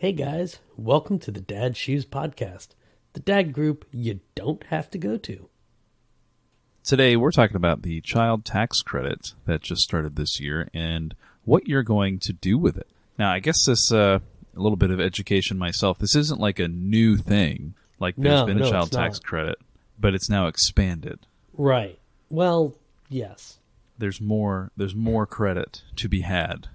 Hey guys, welcome to the Dad Shoes Podcast, the dad group you don't have to go to. Today we're talking about the child tax credit that just started this year and what you're going to do with it. Now, I guess this, a little bit of education myself, this isn't like a new thing. Like there's been a child tax credit, but it's now expanded. Right. Well, yes. There's more credit to be had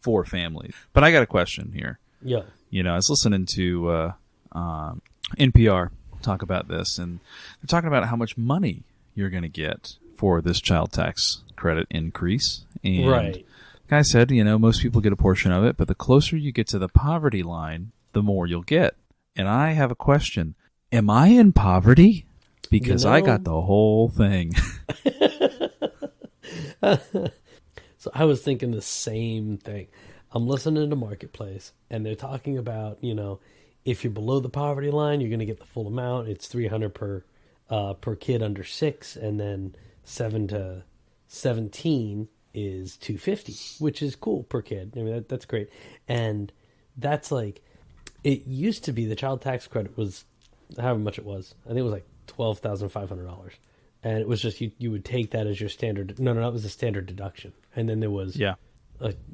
for families. But I got a question here. Yeah. You know, I was listening to NPR talk about this, and they're talking about how much money you're going to get for this child tax credit increase. And right. Like I said, you know, most people get a portion of it, but the closer you get to the poverty line, the more you'll get. And I have a question. Am I in poverty? Because I got the whole thing. So I was thinking the same thing. I'm listening to Marketplace, and they're talking about, you know, if you're below the poverty line, you're going to get the full amount. It's $300 per kid under 6, and then 7 to 17 is $250, which is cool per kid. I mean, that's great. And that's like, it used to be the child tax credit was however much it was. I think it was like $12,500. And it was just, you would take that as your standard. No, that was a standard deduction. And then there was,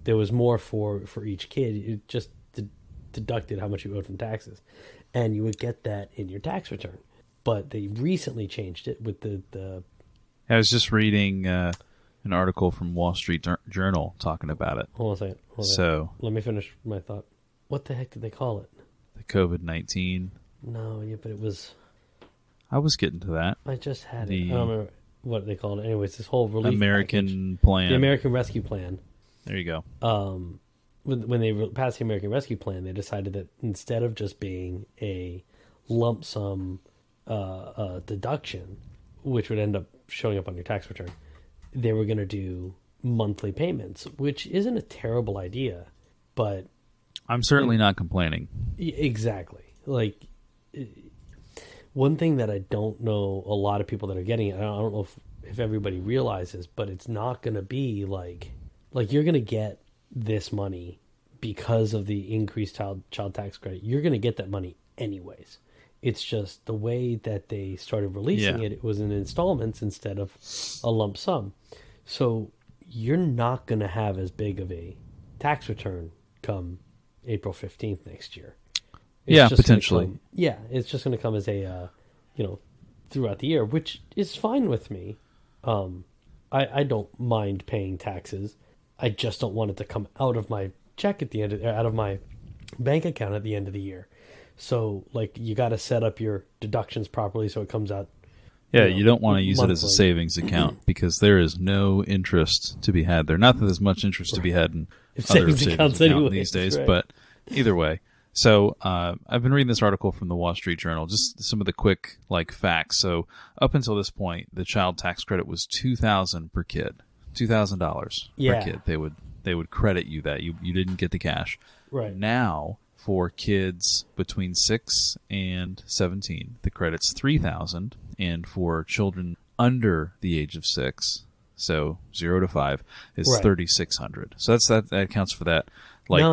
there was more for each kid. It just deducted how much you owed from taxes. And you would get that in your tax return. But they recently changed it with the I was just reading an article from Wall Street Journal talking about it. Hold on a second. Let me finish my thought. What the heck did they call it? The COVID-19. No, yeah, but it was... I was getting to that. I just had it. I don't remember what they called it. Anyways, this whole relief American package, plan. The American Rescue Plan. There you go. When they passed the American Rescue Plan, they decided that instead of just being a lump sum deduction, which would end up showing up on your tax return, they were going to do monthly payments, which isn't a terrible idea, but... I'm certainly not complaining. Exactly. Like... One thing that I don't know a lot of people that are getting it, I don't know if everybody realizes, but it's not going to be like you're going to get this money because of the increased child tax credit. You're going to get that money anyways. It's just the way that they started releasing it was in installments instead of a lump sum. So you're not going to have as big of a tax return come April 15th next year. It's potentially. It's just going to come as a, throughout the year, which is fine with me. I don't mind paying taxes. I just don't want it to come out of my check out of my bank account at the end of the year. So, like, you got to set up your deductions properly so it comes out. Yeah, you don't want to use monthly. It as a savings account because there is no interest to be had there. Not that there's much interest to be had in other savings accounts these days, but either way. So I've been reading this article from the Wall Street Journal, just some of the quick facts. So up until this point, the child tax credit was $2,000 per kid, $2,000 per kid. They would credit you that you didn't get the cash. Right now, for kids between 6 and 17, the credit's $3,000, and for children under the age of 6, so 0 to 5, is $3,600. So that accounts for that.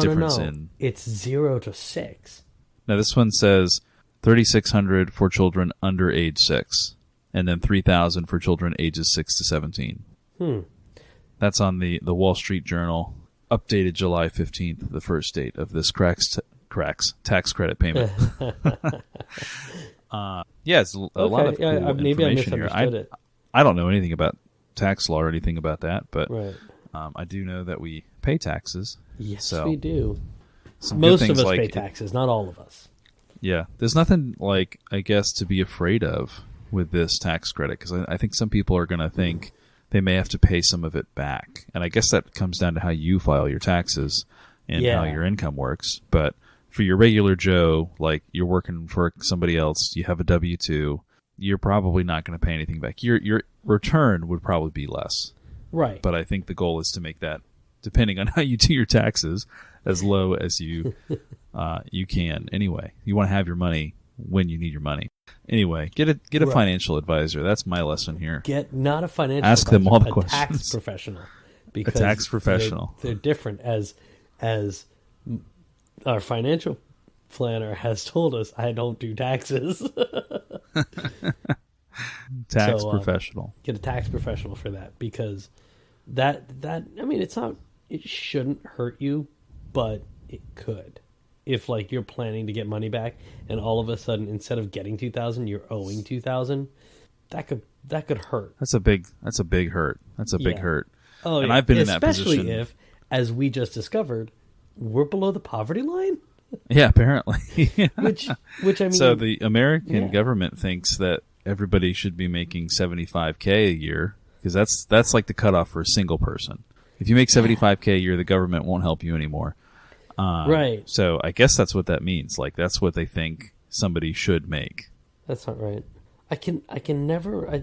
Difference in it's 0 to 6. Now this one says $3,600 for children under age 6, and then $3,000 for children ages 6 to 17. That's on the Wall Street Journal, updated July 15th, the first date of this cracks tax credit payment. It's a lot of cool maybe information I misunderstood here. it. I don't know anything about tax law or anything about that, but I do know that we pay taxes. Yes, we do. Most of us pay taxes, not all of us. Yeah, there's nothing I guess to be afraid of with this tax credit, because I think some people are going to think they may have to pay some of it back, and I guess that comes down to how you file your taxes and how your income works. But for your regular Joe, like you're working for somebody else, you have a W-2, you're probably not going to pay anything back. Your return would probably be less. Right. But I think the goal is to make that, depending on how you do your taxes, as low as you can. Anyway, you want to have your money when you need your money. Anyway, get a financial advisor. That's my lesson here. Get not a financial Ask advisor, them all the a questions. tax professional. Because a tax professional. They're different as our financial planner has told us I don't do taxes. Tax professional. Get a tax professional for that, because that I mean, it shouldn't hurt you, but it could. If like you're planning to get money back and all of a sudden instead of getting $2,000 you're owing $2,000, that could hurt. That's a big hurt. That's a big hurt. Oh, and yeah. I've been in that position. Especially if, as we just discovered, we're below the poverty line. Yeah, apparently. which I mean, so the American government thinks that everybody should be making $75K a year, because that's like the cutoff for a single person. If you make $75K a year, the government won't help you anymore. Right. So I guess that's what that means. Like that's what they think somebody should make. That's not right. I can never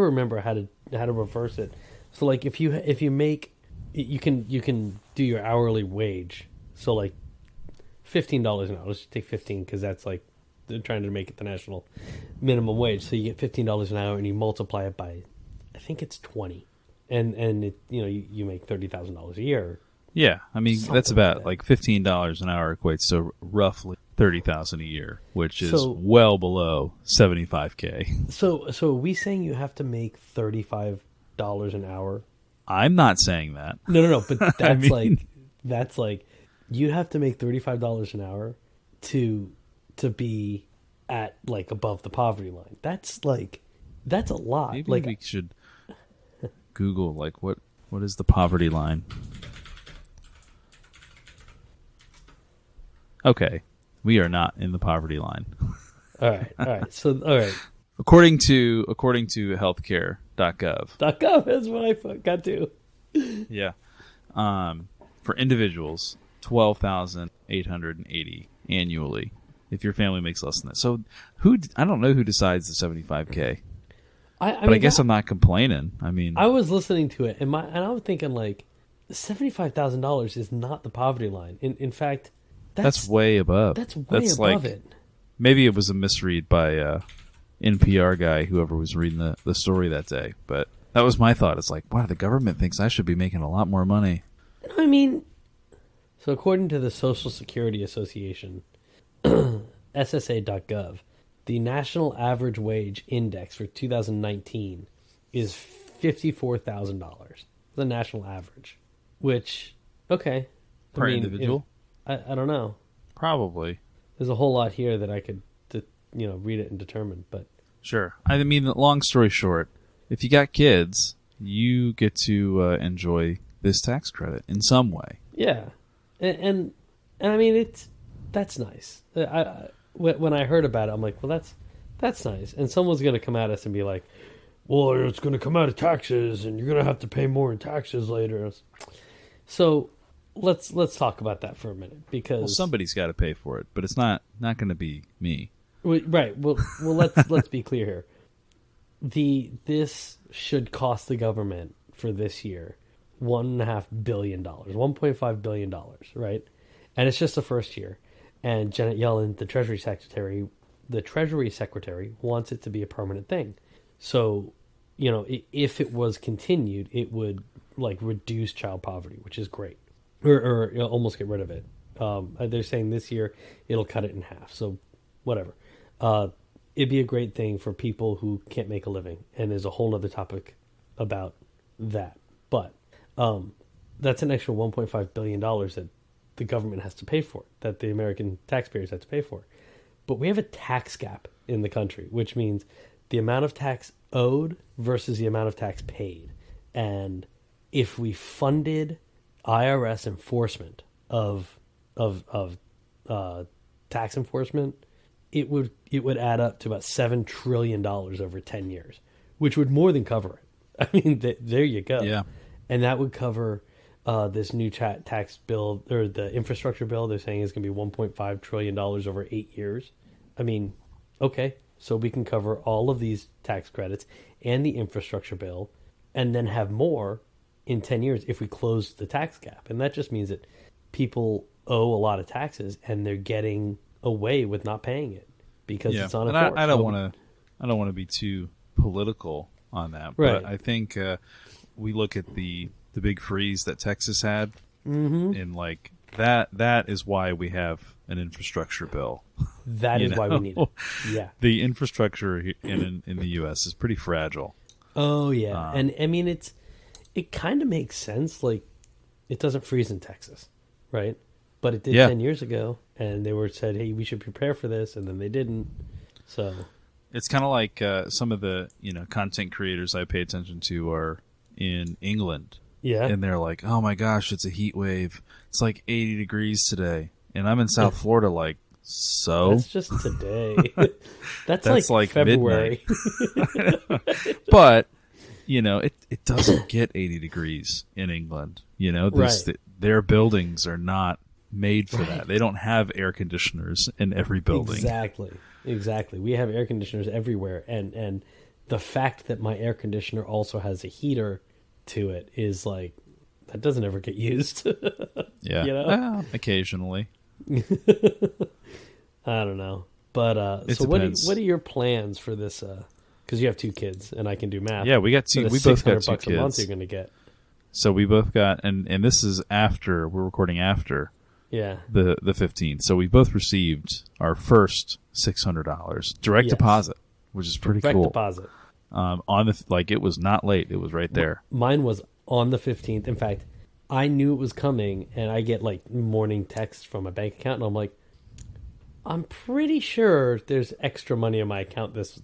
remember how to reverse it. So like if you make, you can do your hourly wage. So like $15 an hour. Let's just take 15 because that's like they're trying to make it the national minimum wage. So you get $15 an hour and you multiply it by, I think it's 20, and it, you make $30,000 a year. Yeah, I mean that's about like $15 an hour equates to roughly $30,000 a year, which is well below $75K. So are we saying you have to make $35 an hour? I'm not saying that. No. But that's that's like you have to make $35 an hour to be at like above the poverty line. That's a lot. Maybe like we should Google like what is the poverty line. Okay, we are not in the poverty line. All right. So, all right. According to healthcare.gov. .gov is what I got to. Yeah. For individuals, $12,880 annually if your family makes less than that. So, I don't know who decides the $75K. I guess I'm not complaining. I mean, I was listening to it and I was thinking like $75,000 is not the poverty line. In fact, that's way above. That's way above it. Maybe it was a misread by NPR guy, whoever was reading the story that day. But that was my thought. It's like, wow, the government thinks I should be making a lot more money. I mean, so according to the Social Security Association, SSA.gov, the national average wage index for 2019 is $54,000. The national average, which, okay. Per individual? I don't know. Probably. There's a whole lot here that I could, read it and determine, but sure. I mean, long story short, if you got kids, you get to enjoy this tax credit in some way. Yeah, and I mean that's nice. When I heard about it, I'm like, well, that's nice. And someone's going to come at us and be like, well, it's going to come out of taxes, and you're going to have to pay more in taxes later. So. Let's talk about that for a minute, because somebody's got to pay for it, but it's not going to be me. Right. Well, let's be clear here. This should cost the government for this year $1.5 billion, $1.5 billion, right? And it's just the first year. And Janet Yellen, the Treasury Secretary, wants it to be a permanent thing. So, if it was continued, it would like reduce child poverty, which is great. Or almost get rid of it. They're saying this year it'll cut it in half. So whatever. It'd be a great thing for people who can't make a living. And there's a whole other topic about that. But that's an extra $1.5 billion that the government has to pay for, that the American taxpayers have to pay for. But we have a tax gap in the country, which means the amount of tax owed versus the amount of tax paid. And if we funded IRS enforcement of tax enforcement, it would add up to about $7 trillion over 10 years, which would more than cover it. I mean, there you go. Yeah, and that would cover this new tax bill, or the infrastructure bill. They're saying is going to be $1.5 trillion over 8 years. I mean, okay, so we can cover all of these tax credits and the infrastructure bill, and then have more in 10 years if we close the tax gap. And that just means that people owe a lot of taxes and they're getting away with not paying it because it's on enforced. I don't want to be too political on that, right. But I think we look at the big freeze that Texas had, mm-hmm. and like that is why we have an infrastructure bill. That is why we need it. Yeah. The infrastructure in the U.S. is pretty fragile. Oh, yeah. And I mean, it kind of makes sense. Like, it doesn't freeze in Texas, right? But it did 10 years ago, and they said, hey, we should prepare for this, and then they didn't. So it's kind of like some of the content creators I pay attention to are in England. Yeah. And they're like, oh my gosh, it's a heat wave. It's like 80 degrees today. And I'm in South Florida like, so? That's just today. That's like February. But, it doesn't get 80 degrees in England. Their buildings are not made for that. They don't have air conditioners in every building. Exactly. We have air conditioners everywhere. And the fact that my air conditioner also has a heater to it is like, that doesn't ever get used. Yeah. Occasionally. I don't know. But so what are your plans for this? Because you have 2 kids and I can do math. Yeah, we got 2. We both got 2 kids. $600 a month you're going to get. So we both got, and this is after, we're recording after the 15th. So we both received our first $600 direct deposit, which is pretty cool. Direct deposit. It was not late. It was right there. Mine was on the 15th. In fact, I knew it was coming, and I get like morning texts from my bank account, and I'm like, I'm pretty sure there's extra money in my account this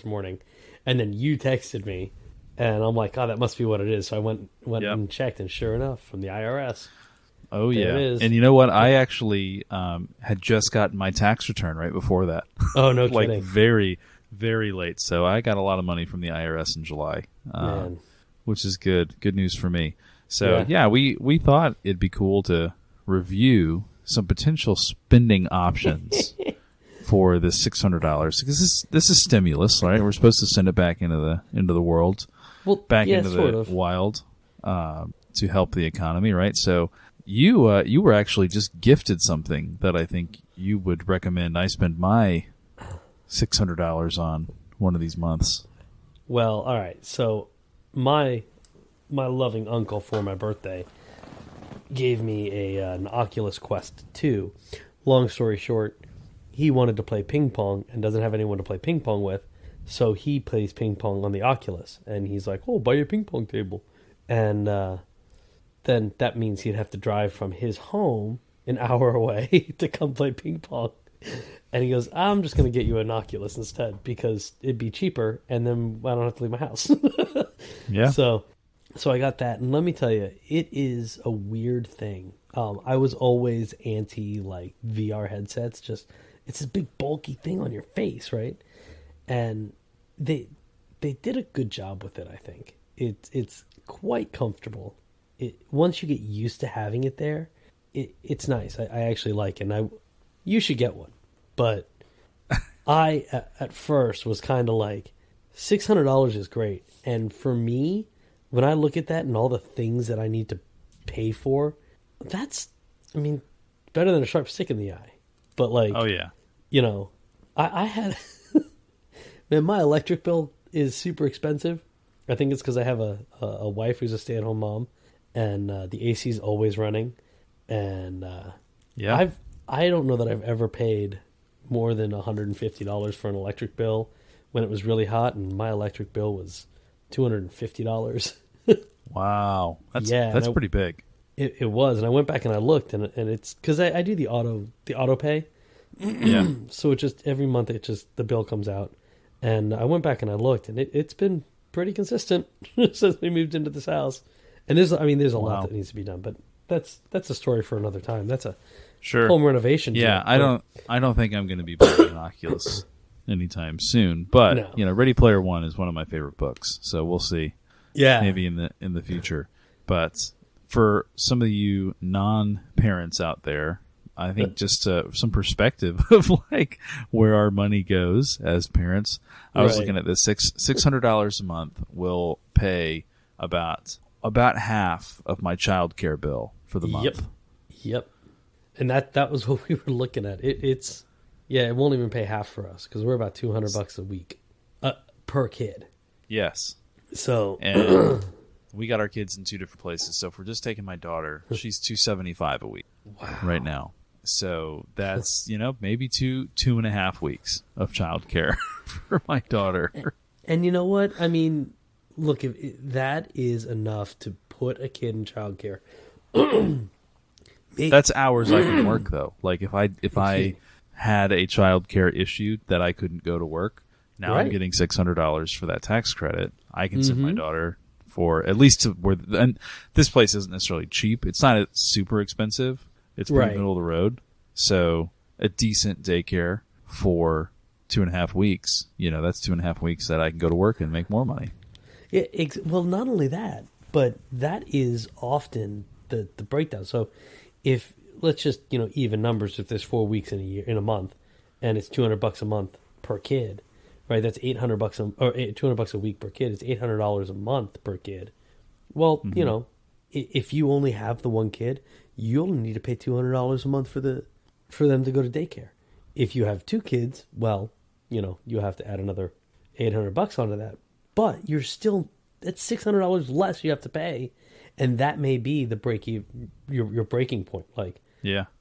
morning. And then you texted me, and I'm like, oh, that must be what it is. So I went and checked, and sure enough, from the IRS. Oh, there it is. And you know what? I actually had just gotten my tax return right before that. Oh, no kidding. Like very, very late. So I got a lot of money from the IRS in July, which is good. Good news for me. So, we thought it'd be cool to review some potential spending options for this $600 because this is stimulus, right? We're supposed to send it back into the world, into the wild to help the economy, right? So you were actually just gifted something that I think you would recommend I spend my $600 on one of these months. Well, all right. So my loving uncle for my birthday gave me an Oculus Quest 2. Long story short, he wanted to play ping pong and doesn't have anyone to play ping pong with, so he plays ping pong on the Oculus. And he's like, oh, buy a ping pong table. And then that means he'd have to drive from his home an hour away to come play ping pong. And he goes, I'm just going to get you an Oculus instead because it'd be cheaper, and then I don't have to leave my house. Yeah. So I got that, and let me tell you, it is a weird thing. I was always anti like VR headsets. Just it's this big bulky thing on your face, right? And they did a good job with it. I think it's quite comfortable. Once you get used to having it there, it's nice. I actually like it. And you should get one, but I at first was kind of like $600 is great, and for me, when I look at that and all the things that I need to pay for, that's, I mean, better than a sharp stick in the eye. But like, oh yeah, I had, man, my electric bill is super expensive. I think it's because I have a wife who's a stay-at-home mom, and the AC is always running, and I don't know that I've ever paid more than $150 for an electric bill when it was really hot, and my electric bill was $250. Wow, that's pretty big. It was, and I went back and I looked, and it's because I do the auto pay. Yeah. So it just every month the bill comes out, and I went back and I looked, and it's been pretty consistent since we moved into this house. And there's a lot that needs to be done, but that's a story for another time. That's a home renovation. Yeah, I don't think I'm going to be buying an Oculus anytime soon. But Ready Player One is one of my favorite books, so we'll see. Yeah, maybe in the future. But for some of you non-parents out there, I think just some perspective of like where our money goes as parents. I was looking at this $600 a month will pay about half of my child care bill for the month. Yep. And that was what we were looking at. It won't even pay half for us because we're about $200 a week per kid. Yes. So and we got our kids in 2 different places. So if we're just taking my daughter, she's $275 a week right now. So that's, maybe 2.5 weeks of childcare for my daughter. And you know what? I mean, look, if that is enough to put a kid in childcare. That's hours I can work, though. Like if I had a childcare issue that I couldn't go to work, now I'm getting $600 for that tax credit. I can send my daughter for at least to where. And this place isn't necessarily cheap. It's not super expensive. It's pretty middle of the road. So a decent daycare for 2.5 weeks. That's 2.5 weeks that I can go to work and make more money. Yeah. Well, not only that, but that is often the breakdown. So if let's just even numbers. If there's 4 weeks in a month, and it's $200 a month per kid. Right, that's $800 or $200 a week per kid. It's $800 a month per kid. Well, if you only have the one kid, you only need to pay $200 a month for them to go to daycare. If you have 2 kids, well, you have to add another $800 onto that. But you're still that's $600 less you have to pay, and that may be the your breaking point. Like,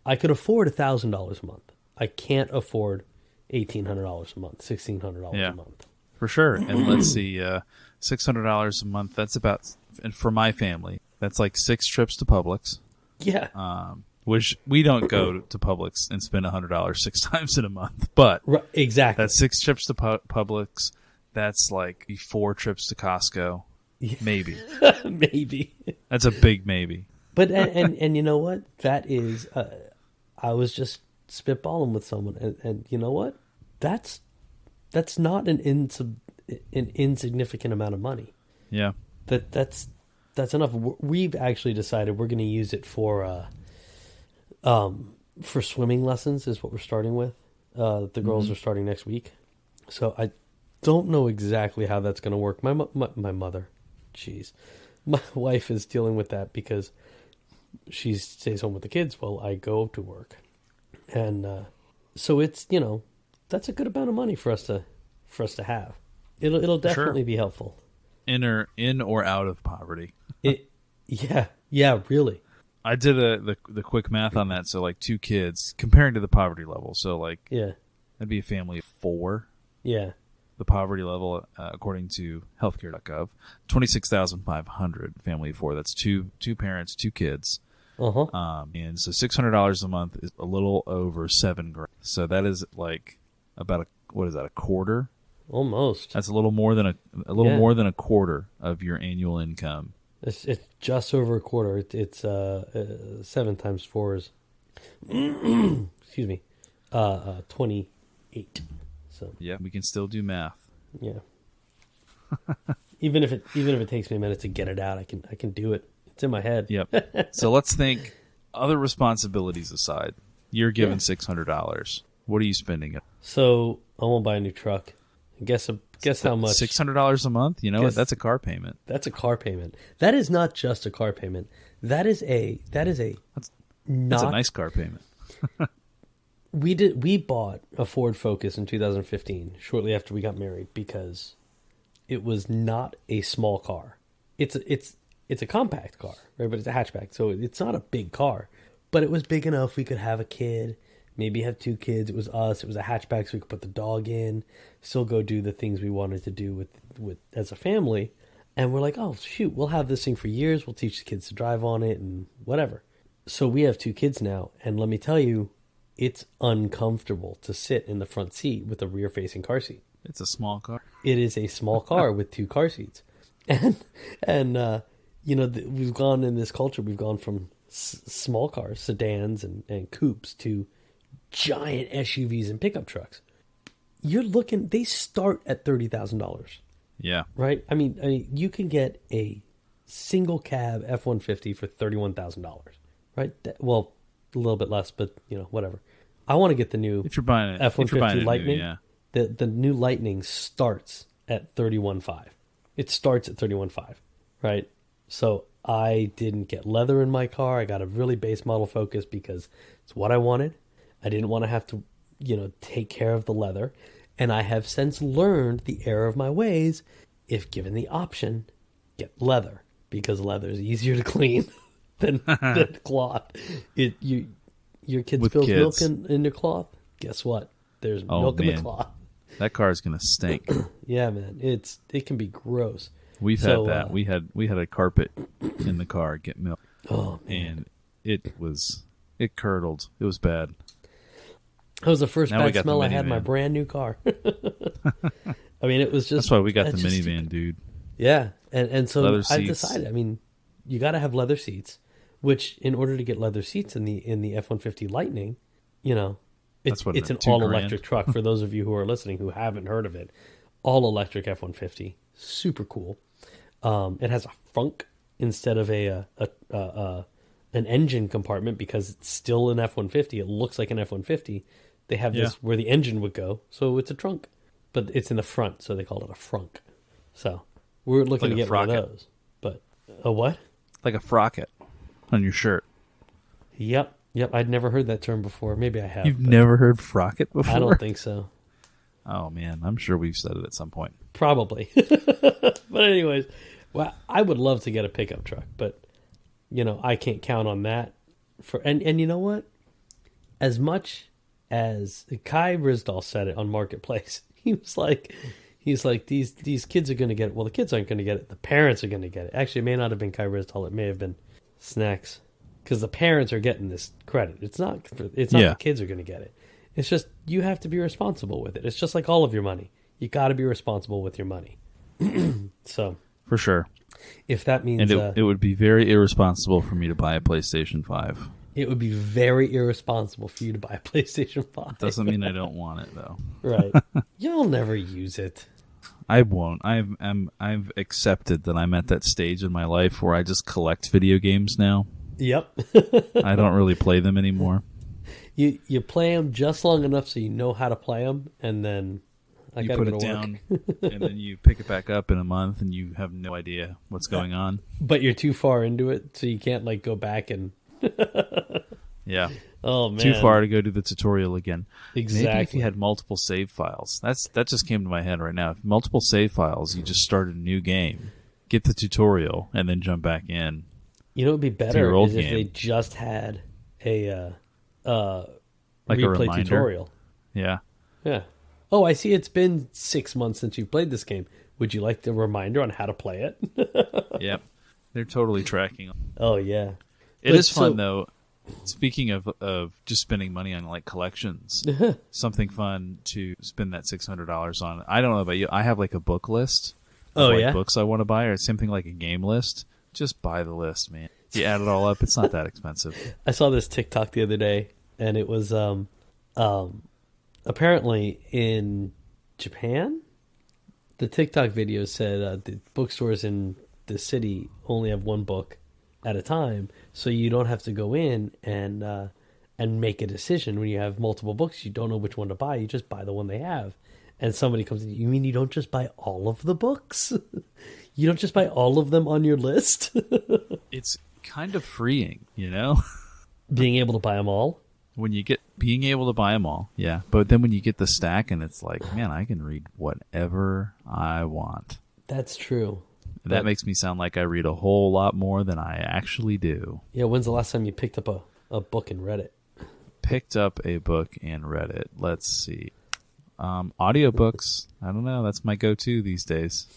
I could afford $1,000 a month. I can't afford $1,800 a month, $1,600 a month. For sure. And let's see, $600 a month, that's about, and for my family, that's like 6 trips to Publix. Yeah. Which we don't go to Publix and spend $100 6 times in a month. But exactly. That's 6 trips to Publix. That's like 4 trips to Costco. Maybe. Maybe. That's a big maybe. But, and you know what? That is, I was just spitballing with someone, and you know what? That's not an insignificant amount of money. Yeah. That's enough. We've actually decided we're going to use it for swimming lessons is what we're starting with. The girls are starting next week, so I don't know exactly how that's going to work. My mother, my wife is dealing with that because she stays home with the kids while I go to work. And so it's that's a good amount of money for us to have. It'll definitely be helpful. In or out of poverty. Yeah, really. I did the quick math on that. So like 2 kids comparing to the poverty level. So like that'd be a family of 4. Yeah. The poverty level, according to healthcare.gov, 26,500 family of 4. That's two parents, 2 kids. And so $600 a month is a little over $7,000. So that is like about a quarter? Almost. That's a little more than more than a quarter of your annual income. It's just over a quarter. It's 7 times 4 is excuse me, 28. So yeah, we can still do math. Yeah. even if it takes me a minute to get it out, I can do it. It's in my head. Yep. So let's think, other responsibilities aside, you're given $600. What are you spending it? So I won't buy a new truck. Guess how much? $600 a month? You know what? That's a car payment. That's a car payment. That is not just a car payment. That's a nice car payment. We bought a Ford Focus in 2015, shortly after we got married, because it was not a small car. It's a compact car, right? But it's a hatchback, so it's not a big car. But it was big enough we could have a kid, maybe have 2 kids. It was us. It was a hatchback, so we could put the dog in, still go do the things we wanted to do with as a family. And we're like, oh, shoot, we'll have this thing for years. We'll teach the kids to drive on it and whatever. So we have 2 kids now, and let me tell you, it's uncomfortable to sit in the front seat with a rear-facing car seat. It's a small car. It is a small car with 2 car seats. And we've gone in this culture, we've gone from small cars, sedans and coupes to giant SUVs and pickup trucks. They start at $30,000. Yeah. Right? I mean, you can get a single cab F-150 for $31,000. Right? Well, a little bit less, but whatever. I want to get the new F-150 Lightning. The new Lightning starts at $31,500. It starts at $31,500, right? So I didn't get leather in my car. I got a really base model Focus because it's what I wanted. I didn't want to have to, take care of the leather. And I have since learned the error of my ways. If given the option, get leather, because leather is easier to clean than cloth. You Your kid with spills kids. milk in your cloth. Guess what? There's milk in the cloth. That car is gonna stink. Yeah, man. It can be gross. We've had that. We had a carpet in the car get milk. Oh man. And it curdled. It was bad. That was the first Now we bad got smell the I had in my minivan. brand new car. I mean, it was just. That's why we got the minivan, dude. Yeah, and so Leather I seats. decided. I mean, you got to have leather seats. Which, in order to get leather seats in the F-150 Lightning, you know, it's an all electric truck. For those of you who are listening who haven't heard of it, all electric F-150, super cool. It has a frunk instead of an engine compartment because it's still an F-150. It looks like an F-150. They have this where the engine would go, so it's a trunk, but it's in the front, so they call it a frunk. So we're looking Like to a get one of frocket. those. But a what? Like a frocket on your shirt. Yep. I'd never heard that term before. Maybe I have. You've but never heard frocket before? I don't think so. Oh man, I'm sure we've said it at some point. Probably. But anyways, well, I would love to get a pickup truck, but you know, I can't count on that and you know what? As much as Kai Rizdal said it on Marketplace, he's like these kids are going to get it. Well, the kids aren't going to get it. The parents are going to get it. Actually, it may not have been Kai Rizdal. It may have been Snacks, because the parents are getting this credit. It's not the kids are going to get it. It's just you have to be responsible with it. It's just like all of your money. You got to be responsible with your money. So for sure. If that means, and it would be very irresponsible for me to buy a PlayStation 5. It would be very irresponsible for you to buy a PlayStation 5. Doesn't mean I don't want it though. Right. You'll never use it. I won't. I've accepted that I'm at that stage in my life where I just collect video games now. Yep. I don't really play them anymore. You play them just long enough so you know how to play them, and then you put it down, and then you pick it back up in a month, and you have no idea what's going on. But you're too far into it, so you can't like go back and. Yeah. Oh man. Too far to go do the tutorial again. Exactly. Maybe if you had multiple save files. That just came to my head right now. If multiple save files, you just start a new game, get the tutorial, and then jump back in. You know, it would be better your old is if game. they just had a Like a replay reminder. tutorial. Yeah. Yeah. Oh, I see. It's been 6 months since you've played this game. Would you like the reminder on how to play it? Yep. They're totally tracking. Oh yeah. It is fun though. Speaking of just spending money on like collections, something fun to spend that $600 on. I don't know about you. I have like a book list of books I want to buy, or something like a game list. Just buy the list, man. You add it all up, it's not that expensive. I saw this TikTok the other day, and it was apparently in Japan. The TikTok video said the bookstores in the city only have one book at a time, so you don't have to go in and make a decision when you have multiple books. You don't know which one to buy. You just buy the one they have. And somebody comes in, you mean you don't just buy all of the books? You don't just buy all of them on your list? It's kind of freeing, you know? Being able to buy them all? When you get being able to buy them all, yeah. But then when you get the stack and it's like, man, I can read whatever I want. That's true. That makes me sound like I read a whole lot more than I actually do. Yeah, when's the last time you picked up a book and read it? Picked up a book and read it. Let's see. Audiobooks. I don't know. That's my go-to these days.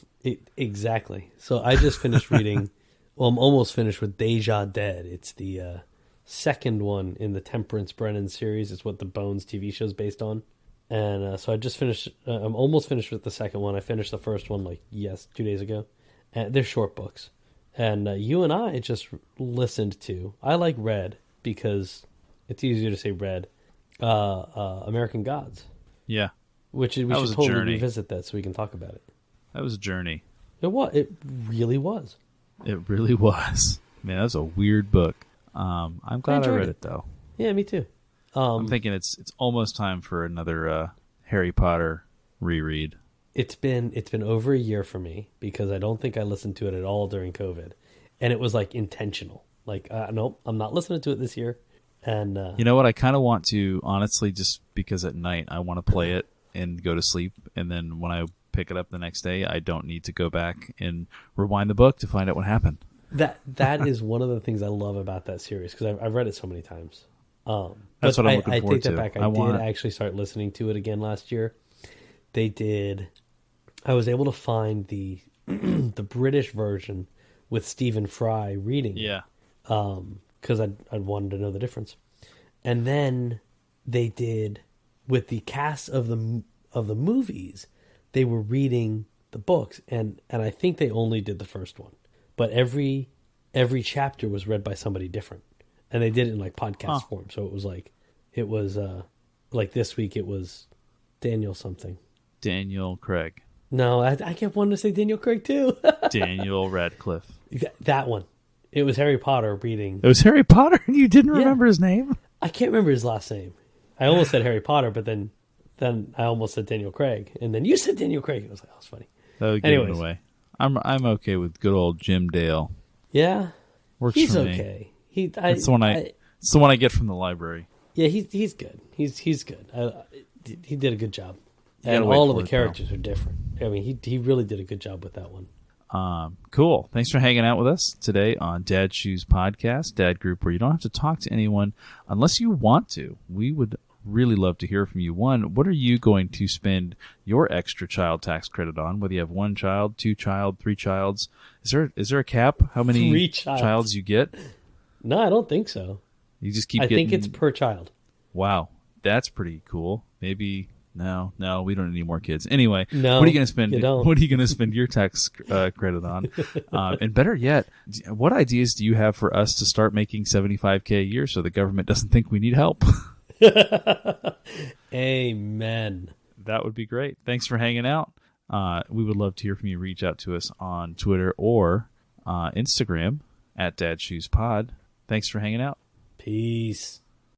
Exactly. So I just finished reading, well, I'm almost finished with Deja Dead. It's the second one in the Temperance Brennan series. It's what the Bones TV show is based on. And so I just finished, I'm almost finished with the second one. I finished the first one 2 days ago. And they're short books. And you and I just listened to, I like read because it's easier to say read, American Gods. Yeah. Which we should totally revisit that so we can talk about it. That was a journey. It really was. It really was. Man, that was a weird book. I'm glad I read it though. Yeah, me too. I'm thinking it's almost time for another Harry Potter reread. It's been over a year for me because I don't think I listened to it at all during COVID, and it was intentional. Nope, I'm not listening to it this year. And you know what? I kind of want to, honestly, just because at night I want to play it and go to sleep, and then when I pick it up the next day, I don't need to go back and rewind the book to find out what happened. That is one of the things I love about that series because I've read it so many times. That's what I'm looking forward I take that to. back. I did actually start listening to it again last year. They did. I was able to find the the British version with Stephen Fry reading. Yeah. Because I wanted to know the difference. And then they did with the cast of the movies. They were reading the books, and I think they only did the first one, but every chapter was read by somebody different, and they did it in like podcast form. So it was like this week it was Daniel something. Daniel Craig. No, I kept wanting to say Daniel Craig too. Daniel Radcliffe. That one. It was Harry Potter reading. It was Harry Potter, and you didn't remember his name? I can't remember his last name. I almost said Harry Potter, but then I almost said Daniel Craig, and then you said Daniel Craig. I was like, oh, it's funny. That would give it away. I'm okay with good old Jim Dale. Yeah, works he's for okay. me. It's the one I get from the library. Yeah, he's good. He's good. He did a good job, and all of the characters are different. I mean, he really did a good job with that one. Cool. Thanks for hanging out with us today on Dad Shoes Podcast, Dad Group, where you don't have to talk to anyone unless you want to. We would really love to hear from you. One, what are you going to spend your extra child tax credit on? Whether you have one child, two child, three childs. Is there a cap? How many childs you get? No, I don't think so. You just keep. I think it's per child. Wow, that's pretty cool. Maybe. No, we don't need any more kids. Anyway, no, what are you going to spend? What are you going to spend your tax credit on? And better yet, what ideas do you have for us to start making $75,000 a year so the government doesn't think we need help? Amen. That would be great. Thanks for hanging out. We would love to hear from you. Reach out to us on Twitter or Instagram @DadShoesPod. Thanks for hanging out. Peace.